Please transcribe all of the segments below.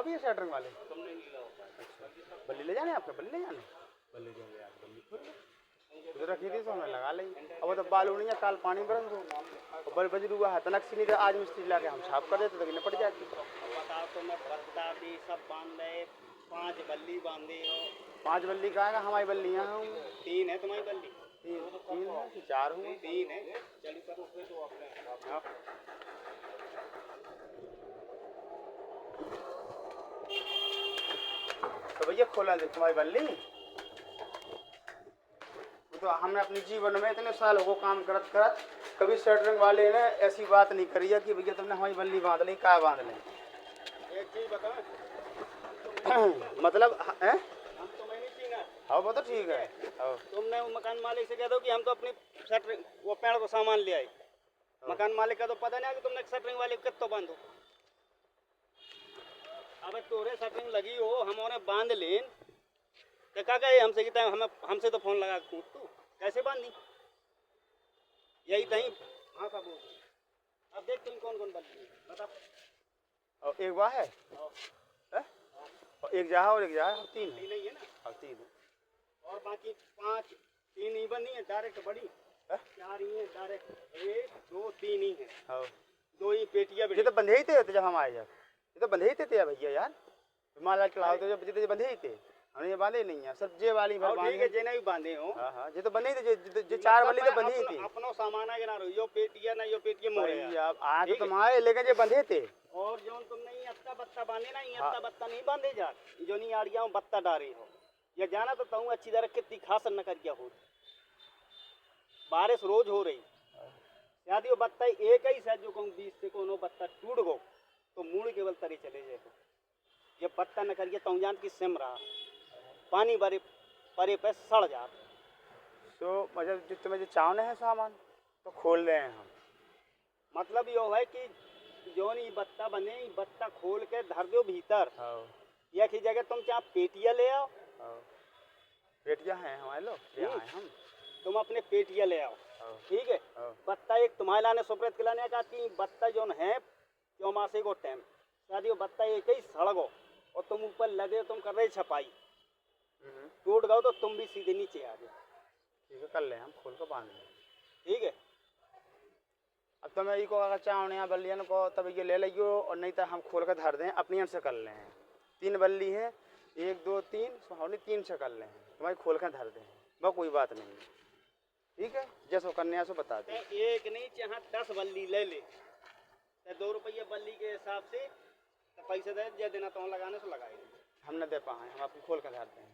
लगाओ भी शटरिंग वाले। तुमने नहीं लगाओ। अच्छा बल्ली ले जाने आपके, बल्ली ले जाने, बल्ली देंगे यार, बल्ली उधर रखी थी तो हमने लगा ली। अब वो तो बालू नहीं है, काल पानी बरस दो बल बज रुआ है तनक सी नहीं था, आज मिस्त्री ला के हम साफ कर देते तो निपट जाती। बताओ तो मैं बत्ता भी सब बांध रहे, 5 बल्ली बांधे हो। 5 बल्ली का है, हमारी बल्लियाँ हैं 3 है तुम्हारी बल्ली। 3 है कि 4 हुए? 3 है। चलो करो फिर तो अपने तो भैया खोला दे तुम्हारी बल्ली। तो हमने अपने जीवन में इतने साल हो काम करत करत कभी शटरिंग वाले ने ऐसी बात नहीं करी है कि भैया तुमने हमारी बल्ली बांध ली, क्या बांध ली। एक चीज बताओ मतलब है हम तो मैं नहीं सीना। हाँ वो तो ठीक है। हाँ तुमने वो मकान मालिक से कह दो कि हम तो अपनी शटरिंग वो पेड़ को सामान ले आए। मकान मालिक का तो पता नहीं है कि तुमने शटरिंग वाले को कितना बांधो। अब तोरे शटरिंग लगी हो हमने बांध लेन तो क्या कहे हमसे कि हमें हमसे तो फोन लगा कूद तू कैसे बांधी यही कहीं। हाँ साहब अब देख तुम कौन कौन बल्ली बता। और एक बार है और एक जहा और एक जहा 3 है। 3 ही है ना। हाँ 3 है और बाकी 5 3 ही बनी है डायरेक्ट बड़ी 4 ही है डायरेक्ट 1 2 3 ही है। हाँ 2 ही पेटियां ये तो बंधे ही थे जब हम आए, जब ये तो बंधे ही थे भैया यार, माला चढ़ाओ तो जब बंधे ही थे, हमने ये बांधे नहीं है सब जे वाली भर ठीक है जे नहीं बांधे हो। हाँ हाँ ये तो बंधे ही थे, जो 4 वाली तो बंधे ही थी। अपनो सामान है ना यो पेटियां ना यो पेटियां मोरे अब आए तो तुम्हारे लेकिन ये बंधे थे। और जो तुमने ये अत्ता बत्ता बांधे ना ये अत्ता बत्ता नहीं बांधे जा जो नहीं आड़िया बत्ता डारे हो ये जाना तो तू अच्छी तरह कितनी खास न कर गया हो। बारिश रोज हो रही शादी वो बत्ता एक ही से जो कहूँ 20 से कोनो बत्ता टूट गो तो मूड़ केवल तरी चले जाए ये बत्ता न करिए तू जान की सिम रहा पानी भरे परे पे सड़ जा। तो मतलब जितने जो चावने हैं सामान तो खोल रहे हैं हम, मतलब यो है कि जो नहीं बत्ता बने बत्ता खोल के धर दो भीतर एक ही जगह तुम चाहे पेटिया ले आओ। पेटिया हैं हमारे लोग ले आए हम, तुम अपने पेटिया ले आओ ठीक है। बत्ता एक तुम्हारे लाने सुप्रत के लाने का तीन बत्ता जो है चौमासे को टाइम शादी वो बत्ता एक ही सड़गो और तुम ऊपर लगे तुम कर रहे छपाई टूट गओ तो तुम भी सीधे नीचे आ जाओ। ठीक है कर ले हम खोल कर बांध लें ठीक है। अब तो मैं को अगर चावने या बल्लियन को तब ये ले लियो और नहीं तो हम खोल कर धर दें अपनी से कर लें। 3 बल्ली है 1 2 3 हमने 3 से कर लें तुम्हारी खोल कर धर दें वह कोई बात नहीं है। ठीक है जैसो कन्या से बता दें। एक नहीं चाहे 10 बल्ली ले ले तो 2 रुपये बल्ली के हिसाब से तो पैसे दे जे देना तो लगाने से लगाए हम न दे पाए हम आपको खोल कर धरते हैं।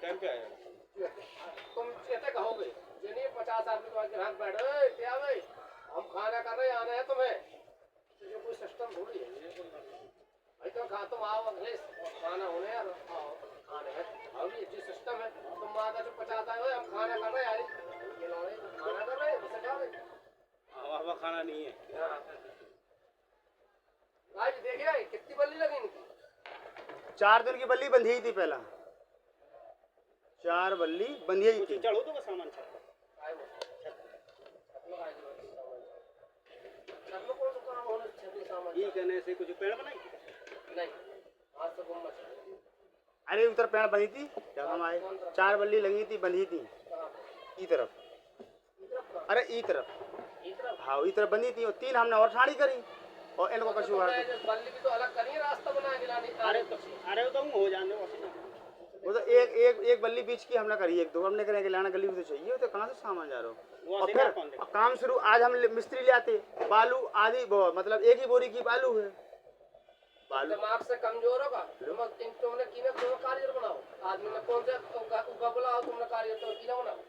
टाइम पे आया तुम कहते कहोगे जनी 50 आदमी तुम्हारे ग्राहक बैठो क्या भाई हम खाना कर रहे आना है तुम्हें तो जो कोई सिस्टम थोड़ी है भाई तो कहा तुम आओ अगले खाना होने यार आओ खाने है अब ये सिस्टम है तुम माता जो 50 आए हो हम खाना कर रहे यार खाना कर रहे हैं खा रहे हवा खाना नहीं है। आज देखिए कितनी बल्ली लगी इनकी 4 दिन की बल्ली बंधी ही थी पहला 4 बल्ली बंधी ही थी। चढ़ो तो सामान छत ये कहने से कुछ पेड़ बनाई नहीं आज तो गुम्बद अरे उधर पेड़ बंधी थी जब हम आए 4 बल्ली लगी थी बंधी थी ई तरफ अरे ई तरफ हाँ ई तरफ बंधी थी और 3 हमने और साड़ी करी और इनको कछु बल्ली भी तो अलग करी रास्ता बना के अरे तो हो जाने वो तो एक बल्ली बीच की हमने करी 1 2 हमने करेंगे लाना गली में तो चाहिए तो कहाँ से सामान जा रहा हो। और फिर काम शुरू आज हम मिस्त्री ले आते बालू आधी मतलब एक ही बोरी की बालू है दिमाग से कमजोर होगा तुमने कीने दो कारीगर बनाओ आदमी ने कौन से उगा बुलाओ तुमने कारीगर तो कीना बनाओ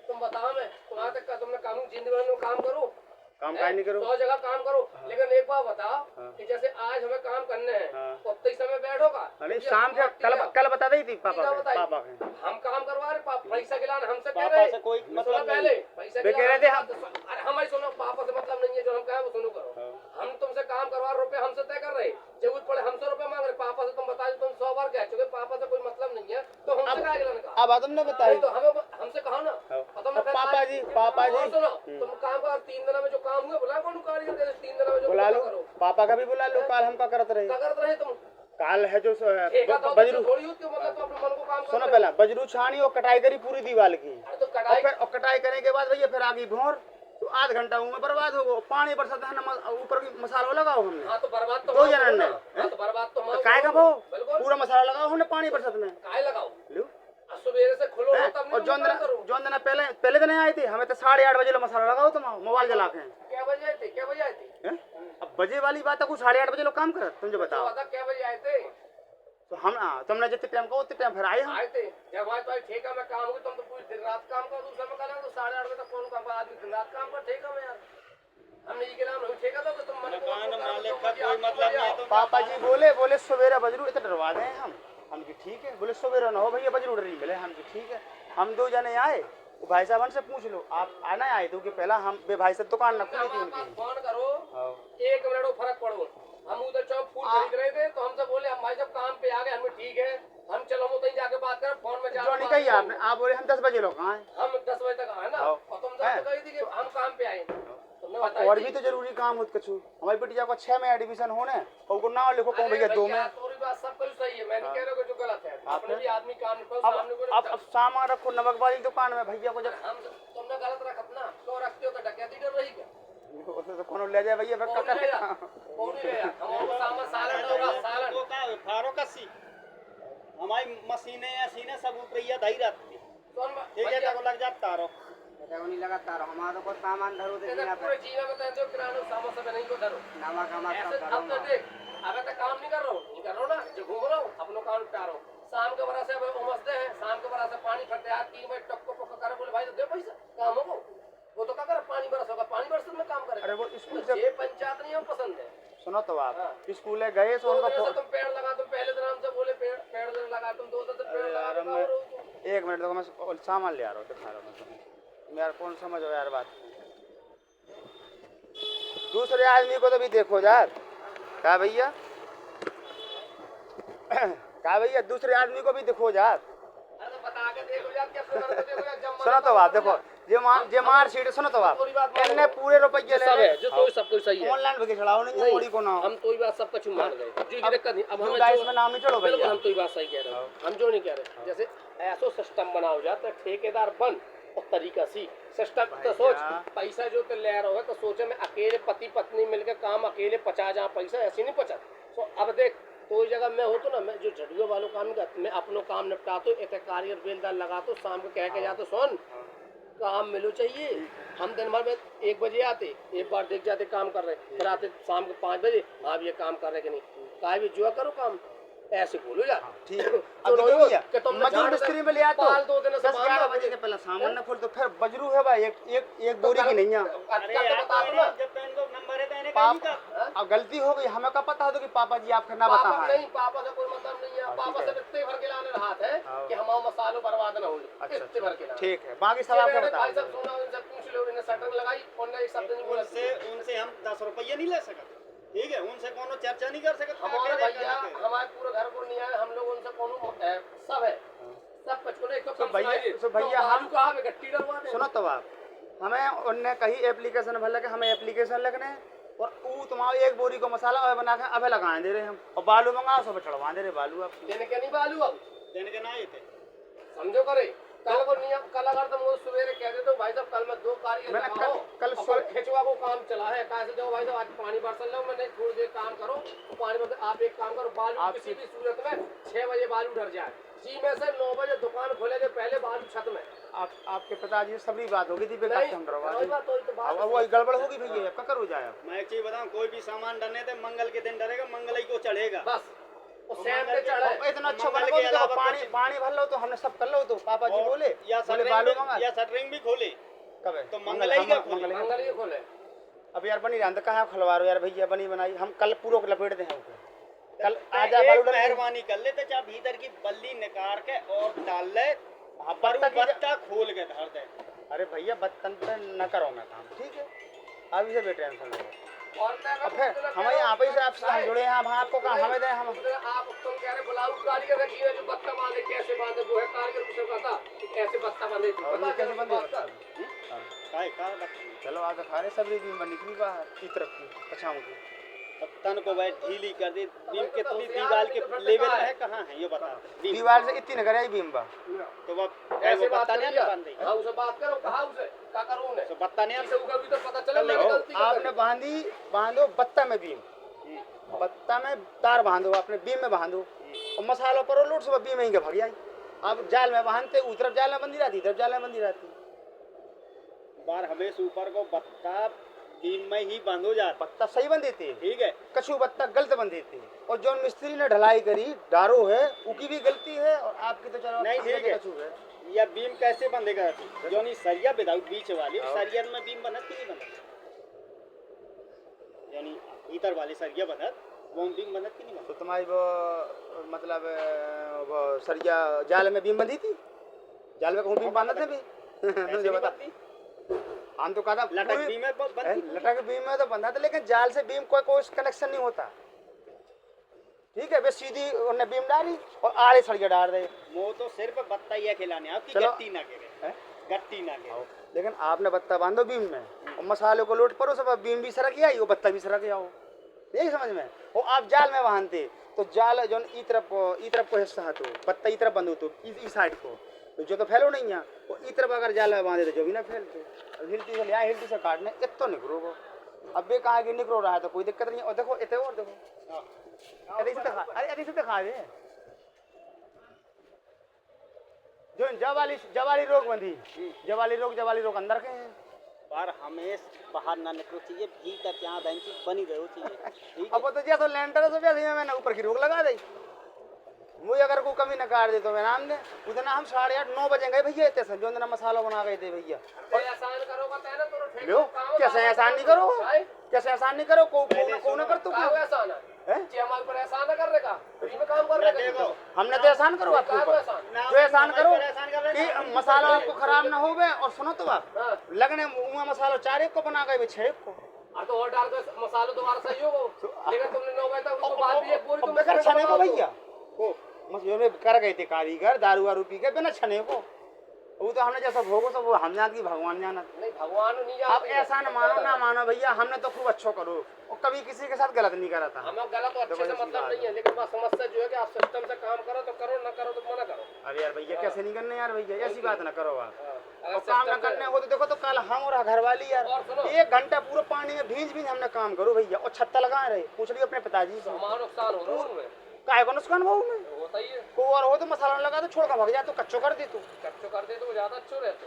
तुम बताओ मैं तुम्हारे तक तुमने काम जिंदगी में काम करो काम काहे नहीं करो 100 जगह काम करो लेकिन एक बार बताओ कि जैसे आज हमें काम करने हैं उतने समय बैठोगा अरे शाम से कल बता रही थी पापा के हम काम करवा रहे पैसा खिलाने हमसे कह पापा रहे से कोई मतलब पहले पैसा वे कह रहे थे अरे हमारी सुनो पापा से मतलब नहीं है जो हम कहें वो सुनो करो हम तुमसे काम करवा रुपए हमसे तय कर रहे जरूरत पड़े हमसे रुपए मांग रहे पापा से तुम बता तुम 100 बार कह चुके पापा से कोई मतलब नहीं है तो हमसे क्या खिलाने का अब तुमने बताई तो हमें हमसे कहो ना पापा जी सुनो तुम काम कर 3 दिन में जो काम हुआ बुला कौन कारीगर दे 3 दिन में जो बुला लो पापा का भी बुला लो काल हम का करत रहे क्या करते रहे तुम काल है जो बजरू थोड़ी होती है मतलब तो अपने मन को काम सुनो पहला बजरू छानी और कटाई करी पूरी दीवार की तो कटाई और कटाई करने के बाद भैया फिर आगे भोर तो आध घंटा में बर्बाद हो गो पानी बरसात है ऊपर की मसाला लगाओ हमने हाँ तो बर्बाद तो 2 जनन ने तो बर्बाद तो तो काय का वो पूरा मसाला लगाओ हमने पानी बरसात में काय लगाओ लो सवेरे से खोलो तब और जोन दिन पहले दिन आए थे हमें तो 8:30 बजे मसाला लगाओ तुम मोबाइल जला के क्या बजे आए थे अब बजे वाली बात है कुछ 8:30 बजे लोग काम कर तुम जो बताओ क्या बजे आए थे तो हम तुमने जितने टाइम कहो उतने टाइम फिर आए हम आए थे जब हमारे पास ठेका में काम हुआ तुम तो पूरी दिन रात काम करो दूसरा में करें तो 8:30 बजे तक कौन काम कर आदमी दिन रात काम कर ठेका में यार हमने ये नाम नहीं ठेका था तो तुम मन को मालिक का कोई मतलब नहीं है तो पापा जी बोले सवेरे बजरू इतना डरवा दें हम कि ठीक है बोले सवेरे ना हो भैया बजरू डर नहीं मिले हम कि ठीक है हम 2 जने आए वो भाई साहब से पूछ लो आप आना आए तो कि पहला हम बे भाई साहब दुकान न खुली थी उनकी फोन करो 1 मिनट फर्क पड़ो हम उधर चौक फूल खरीद रहे थे तो हमसे बोले हम भाई साहब काम पे आ गए हमें ठीक है हम चलो हम उतनी जाके बात करें फोन में जो नहीं कही आपने आप बोले हम 10 बजे लोग आए हम 10 बजे तक आए ना और तुम तो कही थी कि हम काम पे आए तुमने बताया और भी तो जरूरी काम होत कछु हमारी बेटी को 6 में एडमिशन होने और को नाम लिखो कौन भैया 2 में पूरी बात सब कुछ सही है मैं नहीं कह रहा कि जो गलत है आपने भी आदमी काम निकल सामने को अब सामान रखो नमक वाली दुकान में भैया को जब हम तुमने गलत रखा अपना क्यों रखते हो तो डकैती डर रही क्या उसे तो कौन ले जाए भैया फिर कौन ले जा कौन ले जा हमारे सामान सालन होगा सालन वो का फारो का सी हमारी मशीनें ऐसी सब ऊपर ही धई रहती ठीक है तो लग जाता रहो नहीं लगातार हमारा को सामान धरो दे तेरे पूरे जीवन में तो किराना सामान सब नहीं को धरो नमक हमारा ऐसे अब तो देख अबे तक काम नहीं कर रहा हूँ ना जो घूम रहा हूँ अपनों काम निपटा रहा हूँ शाम के बरा से उमसते हैं शाम के बरा से पानी फटते हैं 3 बजे टक्को पक्का करे बोले भाई दे पैसा काम हो वो तो क्या करे पानी बरस होगा पानी बरस में काम करे अरे वो स्कूल से ये पंचायत नहीं हम पसंद है सुनो तो आप स्कूल है गए तो उनका तुम पेड़ लगा तुम पहले दिन हमसे बोले पेड़ लगा तुम 2 दिन पेड़ यार लगा मैं 1 मिनट तो मैं सामान ले आ रहा हूँ दिखा रहा हूँ मैं यार कौन समझ हो यार बात दूसरे आदमी को तो भी देखो यार क्या भैया दूसरे आदमी को भी देखो यार अरे तो बता के देखो यार क्या देखो यार जब सुनो तो बात देखो जे मार सीट सुनो तो बात इनने पूरे रुपये सब है जो तो सब कुछ सही है ऑनलाइन भी चढ़ाओ नहीं थोड़ी को ना हम तो ही बात सब कुछ मान गए जो दिक्कत नहीं अब हमें इसमें नाम नहीं चढ़ो भैया हम तो ही बात सही कह रहे हैं हम जो नहीं कह रहे जैसे ऐसा सिस्टम बनाओ जाता ठेकेदार बन और तरीका सी सिस्टम तो सोच पैसा जो तो ले रहा है तो सोचे मैं अकेले पति पत्नी मिलकर काम अकेले 50 जहाँ पैसा ऐसे नहीं 50 तो अब देख तो इस जगह मैं हो तो ना मैं जो झड़ियों वालों काम कर मैं अपनों काम निपटा तो एक कारीगर बेलदार लगा तो शाम को कह के जाते सोन काम मिलो चाहिए हम दिन भर में 1 बजे आते एक बार देख जाते काम कर रहे फिर आते शाम को 5 बजे हाँ ये काम कर रहे कि नहीं काय भी जो करो काम ऐसे बोलो यार ठीक है अब कि तुम मजदूर मिस्त्री में ले आते हो 2 दिन से 11 बजे के पहले सामान न खोल तो फिर बजरू है भाई एक बोरी की नहीं है अब गलती हो गई हमें का पता हो कि पापा जी आपका ना बता नहीं पापा से कोई मतलब नहीं है पापा से इतने भर के लाने रहा है कि हमारा मसालो बर्बाद ना हो इतने भर के ठीक है बाकी सब आपको बता भाई सब सुना उनसे पूछ लो इन्हें शटर लगाई और एक शब्द नहीं बोला उनसे हम 10 रुपये नहीं ले सकते ठीक है उनसे कोनो चर्चा नहीं कर सकते हमारे भैया हमारे पूरे घर को नहीं आए हम लोग उनसे कोनो सब है सब कुछ को एक तो भैया हम कहा गट्टी डलवा दे सुनो तो आप हमें उनने कही एप्लीकेशन भर लगे हमें एप्लीकेशन लगने और वो तुम्हारा 1 बोरी को मसाला अबे बना के अबे लगाए दे रहे हम और बालू मंगाओ सब चढ़वा दे रहे बालू आप देने के नहीं बालू अब देने के ना आए थे समझो करे कल को नियम कल अगर तुम सवेरे कह दे तो भाई साहब कल मैं 2 कारीगर लगाओ कल खिंचवा को काम चला है कैसे जाओ भाई साहब आज पानी बरसल लो मैंने थोड़ी देर काम करो तो पानी बरस आप एक काम करो बालू किसी भी सूरत में 6 बजे बालू डर जाए जी में से 9 बजे दुकान खोले के पहले बालू छत में आपके पिताजी सबरी बात होगी थी बेकार हम डरवा तो वो गड़बड़ होगी भैया ककर हो जाए मैं एक चीज बताऊं कोई भी सामान डरने थे मंगल के दिन डरेगा मंगल ही को चढ़ेगा। बस उस सेम पे चढ़े। और इतना अच्छा मंगल बना के देखो अलावा पानी कुछ- पानी भर लो तो हमने सब कर लो तो पापा जी और बोले या बोले बालू मंगा शटरिंग भी खोले कब है तो मंगल ही का खोले। मंगल ही खोले। अब यार बनी रहा कहाँ खलवा रहे यार भैया बनी बनाई हम कल पूरा को लपेट दें कल तो आजा एक बालू डल मेहरबानी कर ले तो चाहे भीतर की बल्ली निकाल के और डाल ले बत्ता की बत्ता खोल के धर दे। अरे भैया बर्तन पे न करो मैं काम ठीक है अभी से बेटे टेंशन लो और अब फिर हम यहाँ पे से आपसे हम जुड़े हैं हम आपको कहाँ हमें दें हम आप तुम कह रहे बुलाओ कारीगर रखी है जो बत्ता बांधे कैसे बांधे वो है कारीगर मुझसे पता कि कैसे बत्ता बांधे और ये कैसे बंद बात कर। चलो आप दिखा रहे सब बीम बन निकली बाहर की तरफ की पछाऊं की तन को भाई ढीली कर दे। बीम कितनी दीवार के लेवल में है कहाँ है ये बता। दीवार से इतनी न करे बीम बा तो वो ऐसे बात बत्ता कर नहीं लिया। बांध दी हाँ उसे बात करो कहा उसे क्या करूँ ने तो बत्ता नहीं इसे उनका भी तो पता चला मैंने गलती कर आपने बांधी बांधो बत्ता में बीम बत्ता में तार बांधो अपने बीम में बांधो और मसाला पर लोट सुबह बीम ही के भाग जाए आप जाल में बांधते उस तरफ जाल में बंदी रहती तरफ जाल में बंदी रहती बार हमेशा ऊपर को बत्ता बीम में ही बांधो जाता। बत्ता सही बन देते ठीक है कछु बत्ता गलत बन देते और जो मिस्त्री ने ढलाई करी डारो है उनकी भी गलती है और आपकी तो चलो नहीं, ठीक है। कछु है या बीम कैसे बंधेगा जो नहीं सरिया विदाउट बीच वाली सरिया में बीम बनत की नहीं बनत यानी भीतर वाली सरिया बनत वो बीम बनत की नहीं बनत। तो तुम्हारी वो मतलब वो सरिया जाल में बीम बंधी थी जाल में कहूँ बीम बांधा थे भी मुझे बता हम तो कहा था लटक बीम में बंधी लटक बीम में तो बंधा था लेकिन जाल से बीम कोई कनेक्शन नहीं होता ठीक है वे सीधी उन्हें बीम डाली और आड़े सड़िया डाल रहे वो तो सिर्फ बत्ता ही खिलाने आपकी चलो। गट्टी ना गिरे गट्टी ना गिरे। लेकिन आपने बत्ता बांधो बीम में और मसाले को लोट परो सब बीम भी सरक आई वो बत्ता भी सरक आओ यही समझ में वो आप जाल में बांधते तो जाल जो ई तरफ को हिस्सा है तो बत्ता ई तरफ बंद हो तो इस साइड को तो जो तो फैलो नहीं है वो ई तरफ अगर जाल में बांधे तो जो भी ना फैलते हिलती से लिया हिलती से काटने इतो निकलो वो अब भी कहाँ की निकलो रहा है तो कोई दिक्कत नहीं और देखो इतने और देखो अरे से दिखा दे जो जवाली रोग बंधी जवाली रोग अंदर के हैं बार हमेशा बाहर ना निकलो चाहिए भीतर क्या बेंची बनी रहो चाहिए ठीक अब वो तो जैसे लेंटर है तो वैसे मैंने ऊपर की रोक लगा दी मुझे अगर कोई कमी न काट दे तो मैं नाम दे उतना हम 8:30-9 बजे गए भैया इतने जो दिन मसाला बना गए थे भैया और आसान करोगा तो है ना तो लो कैसे एहसान नहीं करो कैसे एहसान नहीं करो को ना कर तू का हुआ आसान है जे हमारे पर एहसान कर रहे का फ्री में काम कर रहे देखो हमने तो एहसान करो आपके ऊपर जो एहसान करो कि मसाला आपको खराब ना होवे और सुनो तो आप लगने मुँह मसाला 4 एक को बना गए 6 एक को तो और डाल दो मसाला दोबारा सही होगा लेकिन तुमने 9 बजे तक उसको बात भी एक पूरी तुम बेकार छने को भैया को मसले कर गए थे कारीगर दारू वारू पी के बिना छने को वो तो हमने जैसा भोगो सब वो हम जान की भगवान जाना नहीं भगवान नहीं आप ऐसा न मानो ना मानो भैया हमने तो खूब अच्छा करो और कभी किसी के साथ गलत नहीं करा था हमें गलत तो अच्छे से मतलब नहीं है लेकिन बात समस्या जो है कि आप सिस्टम से काम करो तो करो ना करो तो मना करो। अरे यार भैया कैसे नहीं करने यार भैया ऐसी बात ना करो आप अगर और काम न system करने हो तो देखो तो कल हम और घर वाली यार और सुनो। 1 घंटा पूरा पानी में भींज हमने काम करो भैया और छत्ता लगाए रहे पूछ लियो अपने पिताजी तो से हमारा नुकसान हो रहा है उनमें काहे को नुकसान भाव में होता ही है को और हो तो मसाला लगा तो छोड़ का भाग जा तो कच्चो कर दे तू कच्चो कर दे तो वो ज्यादा अच्छो रहते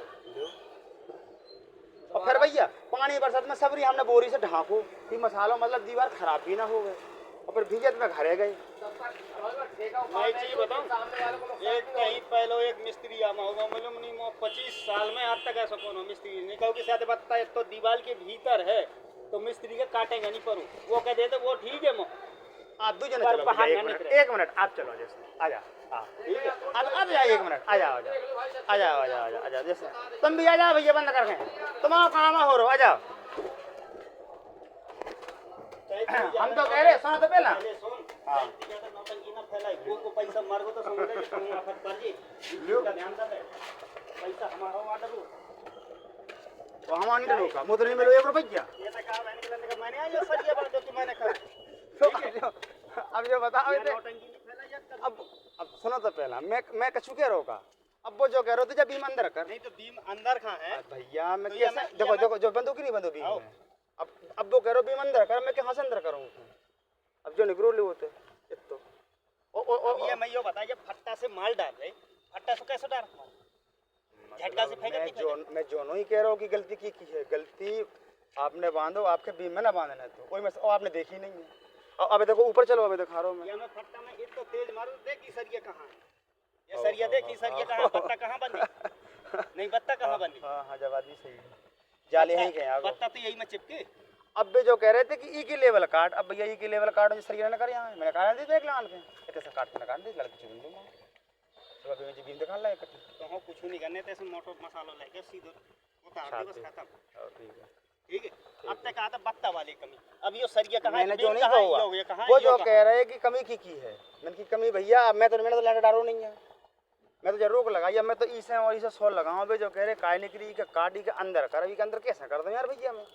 और फिर भैया पानी बरसात में सबरी हमने बोरी से ढांको कि मसाला मतलब दीवार खराब भी ना हो गए और फिर भीजत में घरे गए मैं एक चीज बताऊं एक कहीं पहले एक मिस्त्री आमा होगा मालूम नहीं 25 साल में आज तक ऐसा कौन मिस्त्री नहीं कहो कि शायद बत्ता है तो दीवार के भीतर है तो मिस्त्री के काटेगा नहीं परू वो कह देते वो ठीक है आप 2 जने पर चलो बाहर भैया, ना 1 मिनट आप चलो जैसे आ जा हाँ ठीक है आ जा 1 मिनट आ जाओ जैसे तुम भी आ जाओ भैया बंद करके तुम्हारा काम हो रहा आ जाओ हम तो कह रहे सुनो तो पहला हाँ को पैसा मार को तो समझ ले तुम आफत कर जी का ध्यान दे पैसा हमारा ऑर्डर हो तो हम आने रोका मोटर में लो 1 रुपया ये तो कहा मैंने कि मैंने आया सरिया बात जो मैंने कहा तो अब जो बताओ अब सुनो तो पहला मैं कछु कह रोका अब वो जो कह रहे थे जब बीम अंदर कर नहीं तो बीम अंदर कहाँ है भैया मैं तो कैसे देखो देखो जो बंदूक ही नहीं बंदूक बीम में अब वो कह रहे हो बीम अंदर कर मैं कहाँ से अंदर करूँ अब जो निकलो ले होते तो अब ये मैं यो बता ये फट्टा से माल डाल रहे फट्टा से कैसे डाल झटका से फेंक मैं जोनो ही कह रहा हूँ कि गलती की है गलती आपने बांधो आपके बीम में ना बांधना तो वही मैं आपने देखी नहीं है अबे देखो ऊपर चलो, अबे दिखा रहा हूँ मैं। या मैं फट्टा में एक तो तेज मारूं, देखी सरिया कहाँ है, ये सरिया देखी सरिया कहाँ, बत्ता कहाँ बंदी, नहीं बत्ता कहाँ बंदी, हाँ हाँ जवाब भी सही है, जाले हैं कहीं आगे। बत्ता तो यही में चिपके। अब भी जो कह रहे थे कि ई की लेवल काट, अब भैया ई की लेवल काट जो सरिया ने कर यहाँ मैंने कहा दे देख लान के इतने से काट के काट दे लड़के चुन दूंगा तो अभी मुझे बीम दिखा ला इकट्ठी तो हम कुछ नहीं करने थे, मोटो मसाला लेके सीधे उतार दे, बस खत्म। ठीक है ठीक है, अब तक आता बत्ता वाली कमी, अब ये सरिया कहाँ है, मैंने जो बीम नहीं कहाँ है, कहा ये कहाँ है, वो ये जो कहाँ कह रहे कि कमी की है मैंने की कमी भैया अब मैंने तो लैंड डालो नहीं है, मैं तो जरूर रोक लगाई, अब मैं तो इसे और इसे 100 लगाऊं। अभी जो कह रहे काय निकली के काटी के अंदर कर, अभी के अंदर कैसे कर दूं यार भैया मैं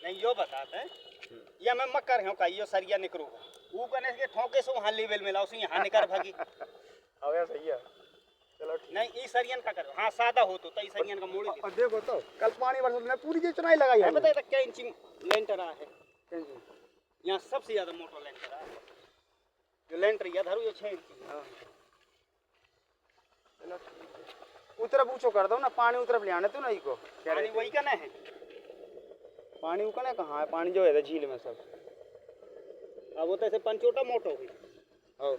नहीं यो बताते हैं, या मैं मक्कर हूँ का यो सरिया निकरू वो कने के ठोके से वहाँ लेवल में लाओ से यहाँ निकर भागी। अब यार सही है चलो ठीक। नहीं ई सरियन का कर, हाँ सादा हो तो ई सरियन का मोड़ और देखो तो कल पानी बरस में पूरी जो चुनाई लगाई है बताए क्या इंची लेंटर आ है, जी यहाँ सबसे ज्यादा मोटो लेंटर आ है, जो लेंटर या धरू ये 6 इंची चलो उतरब ऊँचो कर दो ना, पानी उतरब ले आने तू ना इको क्या पानी वही का ना है, पानी उकने कहाँ है, पानी जो है झील में सब अब वो तो ऐसे पंचोटा मोटो हुई और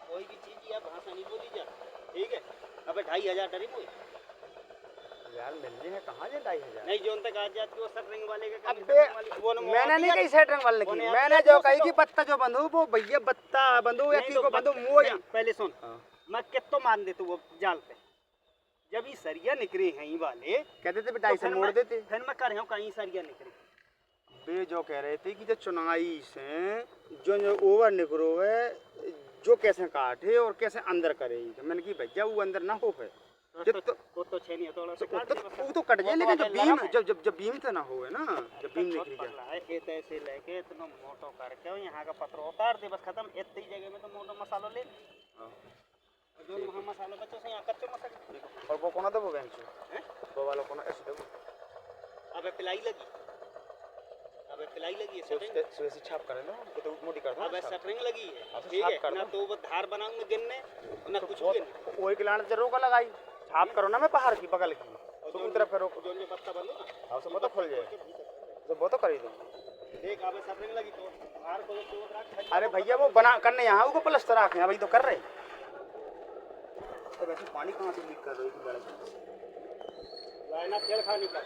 कोई भी चीज या भाषा नहीं बोली जा, ठीक है। अबे 2500 डरी मुझे यार मिल जी है कहाँ जे 2500 नहीं जो तक आज जाती वो सब रंग वाले का अबे मैंने नहीं कही सेट रंग वाले की, मैंने जो कही कि बत्ता जो बंधु वो भैया बत्ता बंधु या की को बंधु मुँह पहले सुन मैं कितो मान दे तू वो जाल पे जब ये सरिया निकले हैं ये वाले कहते थे 250 मोड़ देते, फिर मैं कर रहा हूँ कहीं सरिया निकले बे जो कह रहे थे कि जो चुनाई से जो ओवर निकलो है जो कैसे काटे और कैसे अंदर करे, तो मैंने की भैया वो अंदर ना हो है वो तो छे नहीं थोड़ा सा काट दे बस। वो तो कट जाए, लेकिन तो जब बीम जब बीम तो ना हो है ना, जब बीम छोट निकली पड़ जाए रहा है खेत ऐसे लेके इतना मोटो करके और यहाँ का पत्थर उतार दे बस खत्म, इतनी जगह में तो मोटो मसाला ले जो वहाँ मसाला बच्चों से यहाँ कच्चो मसाला और वो कोना दबो बेंचो वो वाला कोना ऐसे दबो अबे पिलाई लगी, अबे पिलाई लगी है सुबह से छाप कर लो ये तो मोटी कर दो अबे सटरिंग लगी है, अब ठीक साफ है कर ना, दो। तो वो धार बनाऊंगा गिनने ना कुछ बहुत गिनने वही किलान जरूर का लगाई छाप करो ना मैं पहाड़ की बगल की तो उन तरफ करो जो पत्ता बंदो ना हाँ सब तो खुल जाए तो वो तो कर ही दो। देख अबे सटरिंग लगी तो धार को तो रख अरे भैया वो बना करने यहाँ वो प्लस्तर आके अभी तो कर रहे तो वैसे पानी कहाँ से लीक कर रही थी लाइना खेल खानी का